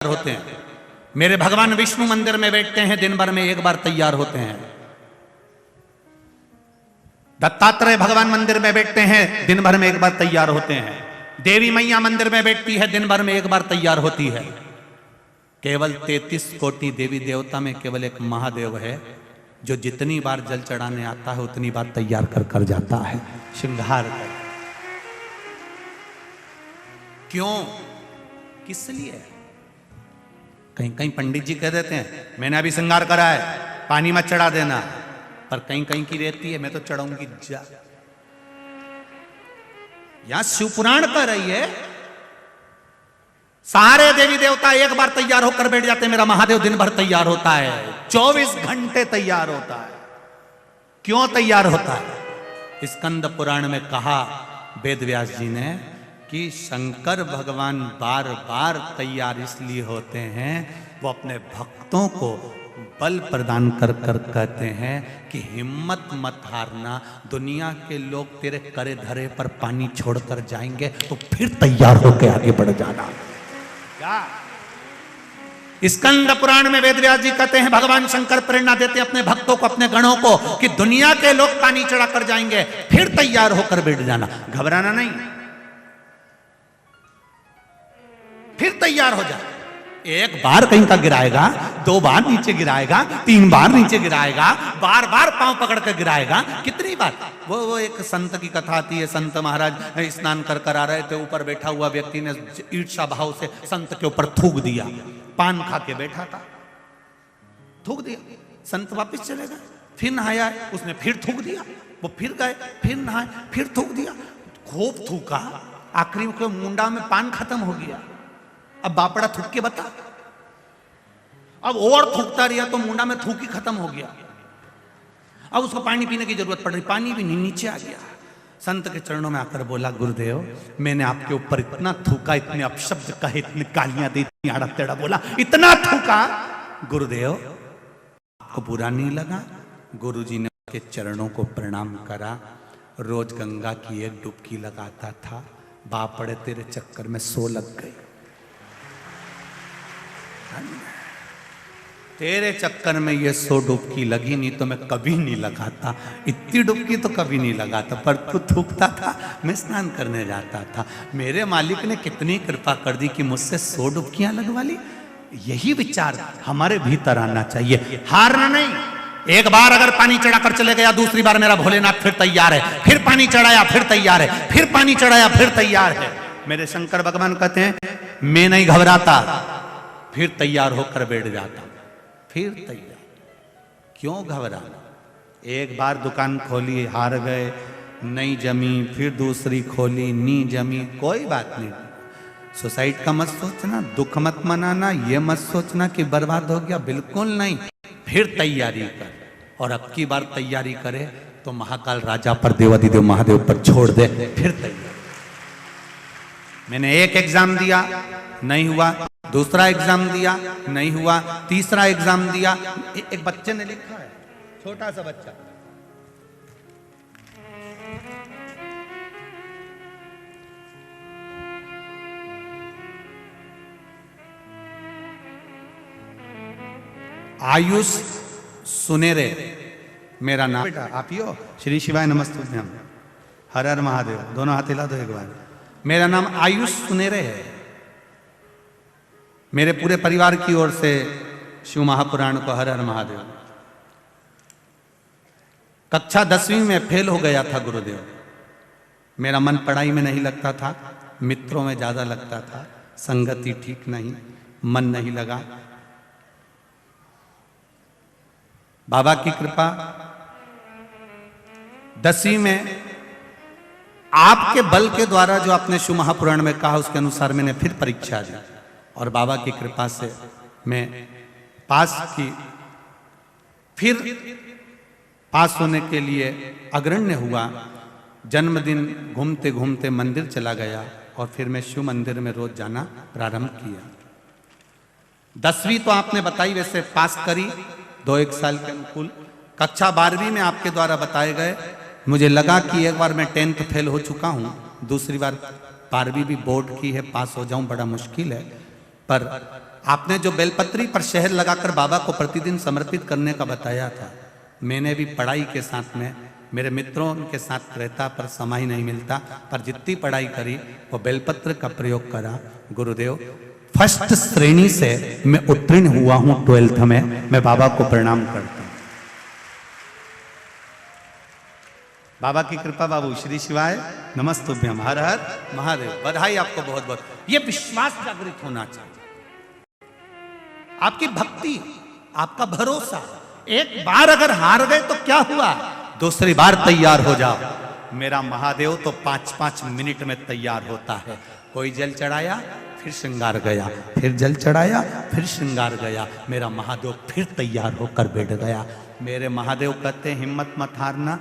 होते हैं। मेरे भगवान विष्णु मंदिर में बैठते हैं, दिन भर में एक बार तैयार होते हैं। दत्तात्रेय भगवान मंदिर में बैठते हैं, दिन भर में एक बार तैयार होते हैं। देवी मैया मंदिर में बैठती है, दिन भर में एक बार तैयार होती है। केवल 33 कोटि देवी देवता में केवल एक महादेव है जो जितनी बार जल चढ़ाने आता है उतनी बार तैयार कर जाता है, श्रृंगार कर। क्यों, किस लिए? कहीं कहीं पंडित जी कह देते हैं मैंने अभी श्रृंगार करा है, पानी मत चढ़ा देना, पर कहीं कहीं की रहती है मैं तो चढ़ाऊंगी जा। यहां शिवपुराण कह रही है सारे देवी देवता एक बार तैयार होकर बैठ जाते हैं, मेरा महादेव दिन भर तैयार होता है, 24 घंटे तैयार होता है। क्यों तैयार होता है? स्कंद पुराण में कहा वेद व्यास जी ने कि शंकर भगवान बार बार तैयार इसलिए होते हैं, वो अपने भक्तों को बल प्रदान कर कहते हैं कि हिम्मत मत हारना, दुनिया के लोग तेरे करे धरे पर पानी छोड़कर जाएंगे तो फिर तैयार होकर आगे बढ़ जाना। क्या स्कंद पुराण में वेद व्यास जी कहते हैं भगवान शंकर प्रेरणा देते हैं अपने भक्तों को, अपने गणों को कि दुनिया के लोग पानी चढ़ा कर जाएंगे फिर तैयार होकर बैठ जाना, घबराना नहीं, फिर तैयार हो जाए। एक बार कहीं का गिराएगा, 2 बार नीचे गिराएगा, 3 बार नीचे गिराएगा, बार बार पांव पकड़ कर गिराएगा, कितनी बार? वो एक संत की कथा आती है, संत महाराज स्नान कर आ रहे थे, ऊपर बैठा हुआ व्यक्ति ने ईर्ष्या भाव से संत के ऊपर थूक दिया, पान खा के बैठा था, थूक दिया, संत वापिस चले गए, फिर नहाया, उसने फिर थूक दिया, वो फिर गए, फिर नहाए, फिर थूक दिया, खूब थूका, आखिरी में मुंडा में पान खत्म हो गया। अब बापड़ा थूक के बता, अब और थूकता रहा तो मुंडा में थूक ही खत्म हो गया। अब उसको पानी पीने की जरूरत पड़ रही, पानी भी नहीं, नीचे आ गया। संत के चरणों में आकर बोला गुरुदेव मैंने आपके ऊपर इतना थूका, इतने अपशब्द कहे, इतनी गालियां दी, इतनी आड़ा टेढ़ा बोला, इतना थूका, गुरुदेव आपको बुरा नहीं लगा? गुरुजी ने उसके चरणों को प्रणाम करा, रोज गंगा की एक डुबकी लगाता था, बापड़े तेरे चक्कर में 100 लग गई, तेरे चक्कर में ये 100 डुबकी लगी, नहीं तो मैं कभी नहीं लगाता, इतनी डुबकी तो कभी नहीं लगाता, पर तू थूकता था, मैं स्नान करने जाता था, मेरे मालिक ने कितनी कृपा कर दी कि मुझसे 100 डुबकियां लगवा ली। यही विचार हमारे भीतर आना चाहिए, हारना नहीं। एक बार अगर पानी चढ़ाकर चले गया, दूसरी बार मेरा भोलेनाथ फिर तैयार है, फिर पानी चढ़ाया फिर तैयार है, फिर पानी चढ़ाया फिर तैयार है। मेरे शंकर भगवान कहते हैं मैं नहीं घबराता, फिर तैयार होकर बैठ जाता, फिर तैयार। क्यों घबराना? एक बार दुकान खोली, हार गए, नहीं जमी, फिर दूसरी खोली, नहीं जमी, कोई बात नहीं। सुसाइड का मत सोचना, दुख मत मनाना, ये मत सोचना कि बर्बाद हो गया, बिल्कुल नहीं, फिर तैयारी कर। और अब की बार तैयारी करे तो महाकाल राजा पर, देवाधिदेव महादेव पर छोड़ दे, फिर तैयारी। मैंने एक एग्जाम दिया नहीं हुआ, दूसरा एग्जाम दिया नहीं हुआ, तीसरा एग्जाम दिया। एक बच्चे ने लिखा है, छोटा सा बच्चा, आयुष सुनेरे मेरा नाम, बेटा आप ही हो? श्री शिवाय नमस्तुभ्यम, हर हर महादेव, दोनों हाथ हिला दो एक बार। मेरा नाम आयुष सुनेरे है। मेरे पूरे परिवार की ओर से शिव महापुराण को हर हर महादेव। कक्षा 10वीं में फेल हो गया था गुरुदेव, मेरा मन पढ़ाई में नहीं लगता था, मित्रों में ज्यादा लगता था, संगति ठीक नहीं, मन नहीं लगा। बाबा की कृपा, 10वीं में आपके बल के द्वारा जो आपने शिव महापुराण में कहा उसके अनुसार मैंने फिर परीक्षा दी और बाबा की कृपा से मैं पास की। फिर पास होने के लिए अग्रण्य हुआ, जन्मदिन घूमते घूमते मंदिर चला गया और फिर मैं शिव मंदिर में रोज जाना प्रारंभ किया। 10वीं तो आपने बताई, वैसे पास करी 2-1 साल के अनुकूल। कक्षा 12वीं में आपके द्वारा बताए गए, मुझे लगा कि एक बार मैं 10th फेल हो चुका हूँ, दूसरी बार 12वीं भी बोर्ड की है, पास हो जाऊं बड़ा मुश्किल है, पर आपने जो बेलपत्री पर शहद लगाकर बाबा को प्रतिदिन समर्पित करने का बताया था, मैंने भी पढ़ाई के साथ में मेरे मित्रों के साथ रहता पर समय नहीं मिलता, पर जितनी पढ़ाई करी वो बेलपत्र का प्रयोग करा। गुरुदेव फर्स्ट श्रेणी से मैं उत्तीर्ण हुआ हूं 12th में। मैं बाबा को प्रणाम करता हूं। बाबा की कृपा। बाबू श्री शिवाय नमस्तुभ्यम। हर हर महादेव। बधाई आपको बहुत बहुत। ये विश्वास जागृत होना चाहिए, आपकी भक्ति, आपका भरोसा। एक बार अगर हार गए तो क्या हुआ, दूसरी बार तैयार हो जाओ। मेरा महादेव तो 5-5 मिनट में तैयार होता है। कोई जल चढ़ाया फिर श्रृंगार गया, फिर जल चढ़ाया फिर श्रृंगार गया, मेरा महादेव फिर तैयार होकर बैठ गया। मेरे महादेव कहते हैं हिम्मत मत हारना,